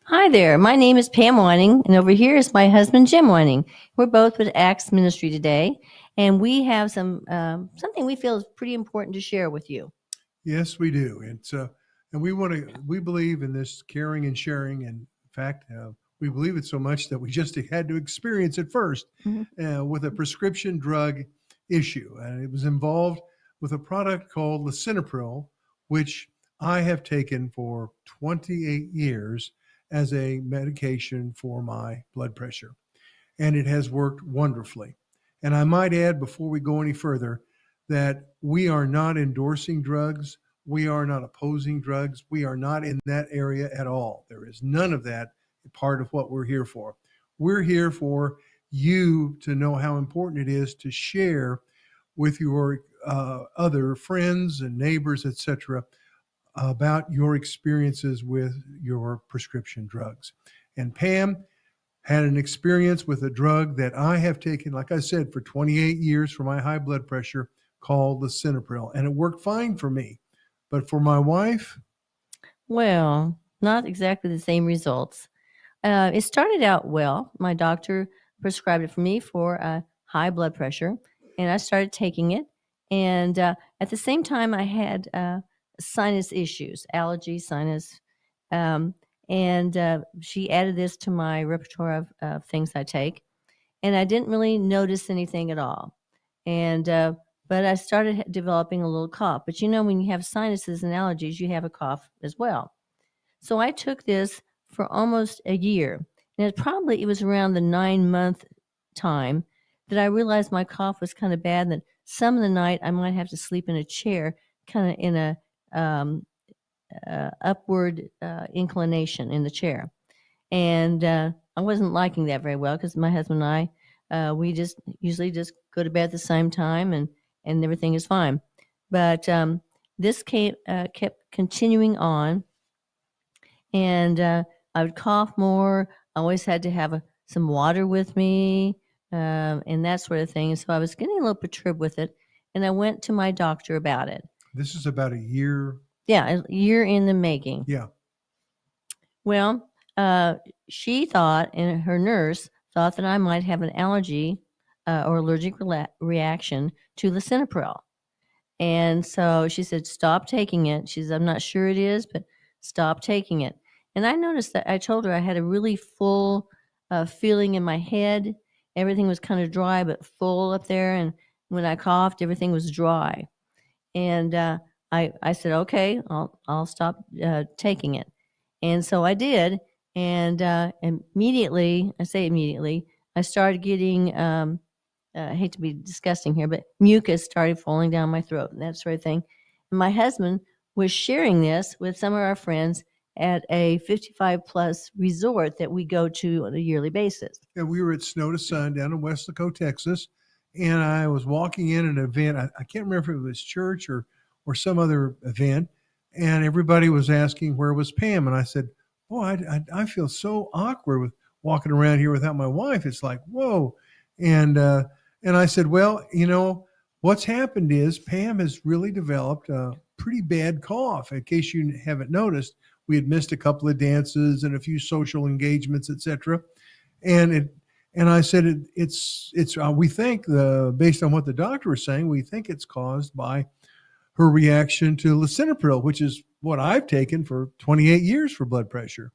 Hi there. My name is Pam Whining, and over here is my husband Jim Whining. We're both with Acts Ministry today, and we have something we feel is pretty important to share with you. Yes, we do. And we believe in this caring and sharing. And in fact, we believe it so much that we just had to experience it first Mhm. with a prescription drug issue. And it was involved with a product called lisinopril, which I have taken for 28 years as a medication for my blood pressure. And it has worked wonderfully. And I might add, before we go any further, that we are not endorsing drugs. We are not opposing drugs. We are not in that area at all. There is none of that part of what we're here for. We're here for you to know how important it is to share with your other friends and neighbors, etc., about your experiences with your prescription drugs. And Pam had an experience with a drug that I have taken, like I said, for 28 years for my high blood pressure called lisinopril, and it worked fine for me. But for my wife, Well, not exactly the same results. It started out well. My doctor prescribed it for me for high blood pressure, and I started taking it. And at the same time, I had sinus issues, allergy, sinus. Um, and she added this to my repertoire of things I take. And I didn't really notice anything at all. And but I started developing a little cough. But when you have sinuses and allergies, you have a cough as well. So I took this for almost a year. And it was around the 9-month time that I realized my cough was kind of bad. That some of the night I might have to sleep in a chair, kind of in a um, upward inclination in the chair. And I wasn't liking that very well because my husband and I, we just usually just go to bed at the same time, and everything is fine. But this kept continuing on, and I would cough more. I always had to have some water with me, and that sort of thing. So I was getting a little perturbed with it, and I went to my doctor about it. this is about a year. Yeah, a year in the making. Yeah. Well, she thought, and her nurse thought that I might have an allergy or allergic reaction to lisinopril. And so she said, stop taking it. She said, I'm not sure it is, but stop taking it. And I noticed that I told her I had a really full feeling in my head. Everything was kind of dry, but full up there. And when I coughed, everything was dry. And I said, okay, I'll stop taking it. And so I did. And immediately, I say immediately, I started getting, I hate to be disgusting here, but mucus started falling down my throat and that sort of thing. And my husband was sharing this with some of our friends at a 55 plus resort that we go to on a yearly basis. And we were at Snow to Sun down in Weslaco, Texas. And I was walking in an event. I can't remember if it was church or some other event. And everybody was asking, where was Pam? And I said, oh, I feel so awkward with walking around here without my wife. It's like, whoa. And I said, well, what's happened is Pam has really developed a pretty bad cough. In case you haven't noticed, we had missed a couple of dances and a few social engagements, etc. And I said, we think based on what the doctor was saying, we think it's caused by her reaction to lisinopril, which is what I've taken for 28 years for blood pressure.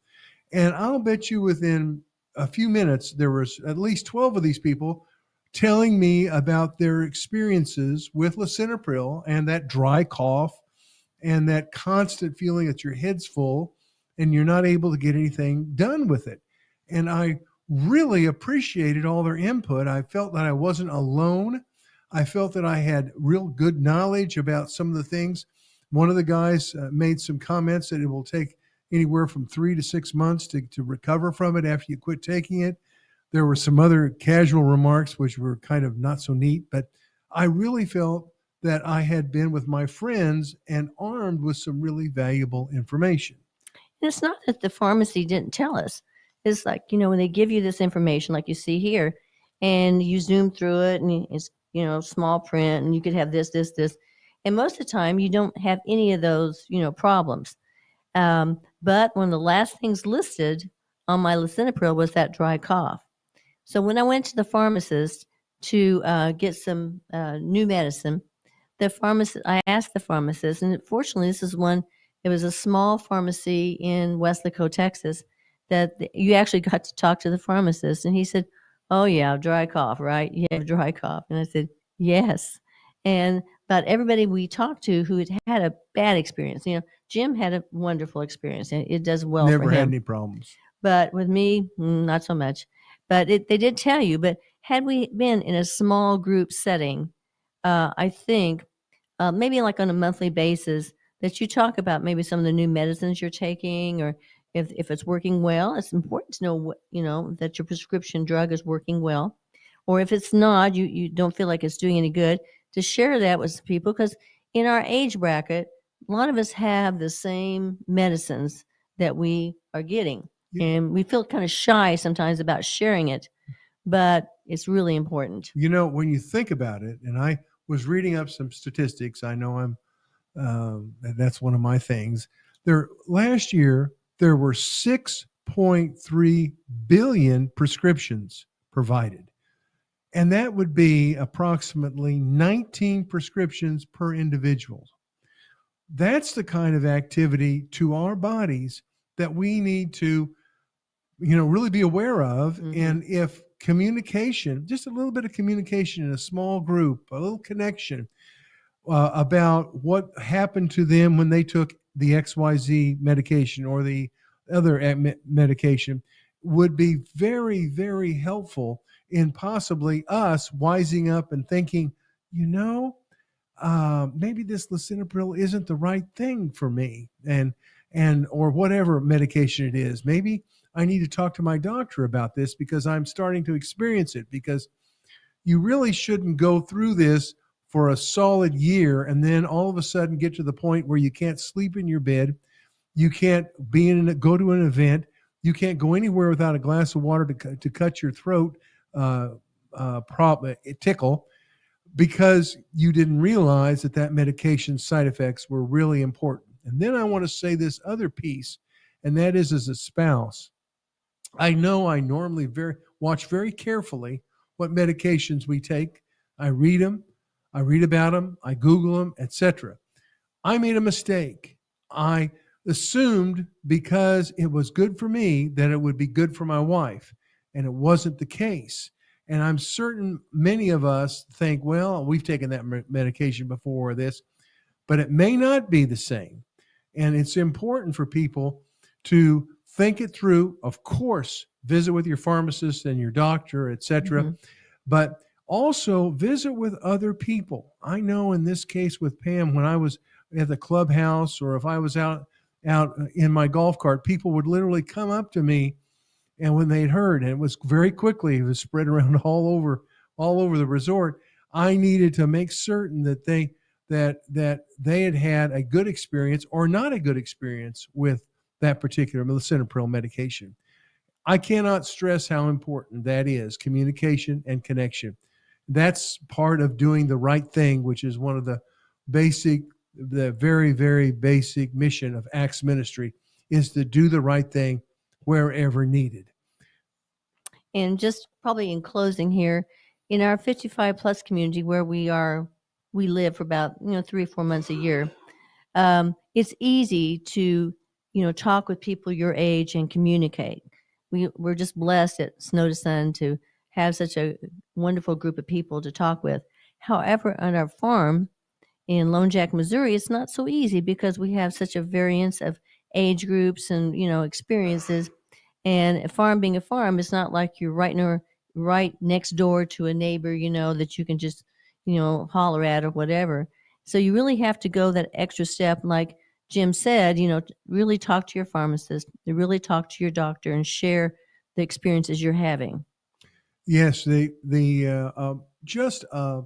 And I'll bet you within a few minutes, there was at least 12 of these people telling me about their experiences with lisinopril and that dry cough and that constant feeling that your head's full and you're not able to get anything done with it. And I really appreciated all their input. I felt that I wasn't alone. I felt that I had real good knowledge about some of the things. One of the guys made some comments that it will take anywhere from 3 to 6 months to recover from it after you quit taking it. There were some other casual remarks which were kind of not so neat, but I really felt that I had been with my friends and armed with some really valuable information. And it's not that the pharmacy didn't tell us. It's like, when they give you this information, like you see here, and you zoom through it, and it's, small print, and you could have this, this, this. And most of the time, you don't have any of those, problems. But one of the last things listed on my lisinopril was that dry cough. So when I went to the pharmacist to get some new medicine, I asked the pharmacist, and fortunately, this is one. It was a small pharmacy in Weslaco, Texas, that you actually got to talk to the pharmacist, and he said, "Oh yeah, dry cough, right? You have dry cough." And I said, "Yes." And about everybody we talked to who had had a bad experience, Jim had a wonderful experience, and it does well Never for had him. any problems. But with me, not so much. But they did tell you. But had we been in a small group setting, I think maybe like on a monthly basis that you talk about maybe some of the new medicines you're taking, or if it's working well. It's important to know that your prescription drug is working well, or if it's not, you don't feel like it's doing any good, to share that with people, because in our age bracket, a lot of us have the same medicines that we are getting, Yeah. and we feel kind of shy sometimes about sharing it, but it's really important. When you think about it, and I was reading up some statistics. I know that's one of my things. Last year, there were 6.3 billion prescriptions provided. And that would be approximately 19 prescriptions per individual. That's the kind of activity to our bodies that we need to, really be aware of. Mhm. And if communication, just a little bit of communication in a small group, a little connection about what happened to them when they took the XYZ medication or the other medication would be very, very helpful in possibly us wising up and thinking, maybe this lisinopril isn't the right thing for me, and or whatever medication it is. Maybe I need to talk to my doctor about this because I'm starting to experience it. Because you really shouldn't go through this for a solid year and then all of a sudden get to the point where you can't sleep in your bed, you can't go to an event, you can't go anywhere without a glass of water to cut your throat tickle, because you didn't realize that medication's side effects were really important. And then I want to say this other piece, and that is, as a spouse, I know I normally watch very carefully what medications we take. I read them, I read about them, I Google them, etc. I made a mistake. I assumed because it was good for me that it would be good for my wife, and it wasn't the case. And I'm certain many of us think, well, we've taken that medication before or this, but it may not be the same. And it's important for people to think it through. Of course, visit with your pharmacist and your doctor, etc. Mm-hmm. But also visit with other people. I know in this case with Pam, when I was at the clubhouse or if I was out in my golf cart, people would literally come up to me, and when they'd heard, and it was very quickly, it was spread around all over the resort. I needed to make certain that they had had a good experience or not a good experience with that particular lisinopril medication. I cannot stress how important that is, communication and connection. That's part of doing the right thing, which is one of the very, very basic mission of Acts Ministry, is to do the right thing wherever needed. And just probably in closing here, in our 55 plus community where we live for about 3 or 4 months a year, it's easy to talk with people your age and communicate. We're just blessed at Snow to Sun to have such a wonderful group of people to talk with. However, on our farm in Lone Jack, Missouri, it's not so easy because we have such a variance of age groups and experiences. And a farm being a farm, it's not like you're right next door to a neighbor, that you can just holler at or whatever. So you really have to go that extra step, like Jim said, really talk to your pharmacist, really talk to your doctor, and share the experiences you're having. Yes, just a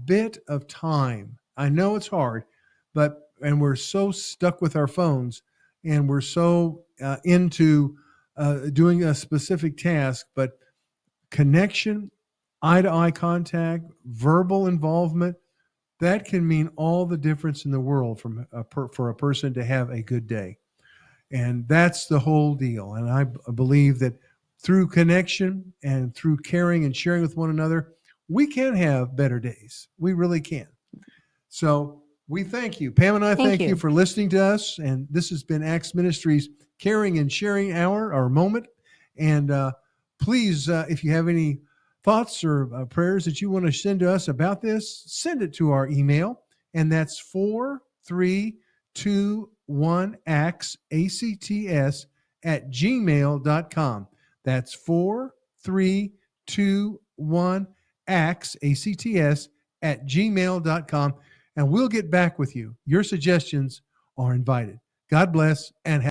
bit of time. I know it's hard, and we're so stuck with our phones, and we're so into doing a specific task, but connection, eye-to-eye contact, verbal involvement, that can mean all the difference in the world for a person to have a good day. And that's the whole deal. And I believe that through connection and through caring and sharing with one another, we can have better days. We really can. So we thank you. Pam and I thank you you for listening to us. And this has been Acts Ministries Caring and Sharing Hour, our moment. And please, if you have any thoughts or prayers that you want to send to us about this, send it to our email. And that's 4321ACTS, ACTS at gmail.com. That's 4321ACTS, ACTS at gmail.com. And we'll get back with you. Your suggestions are invited. God bless and have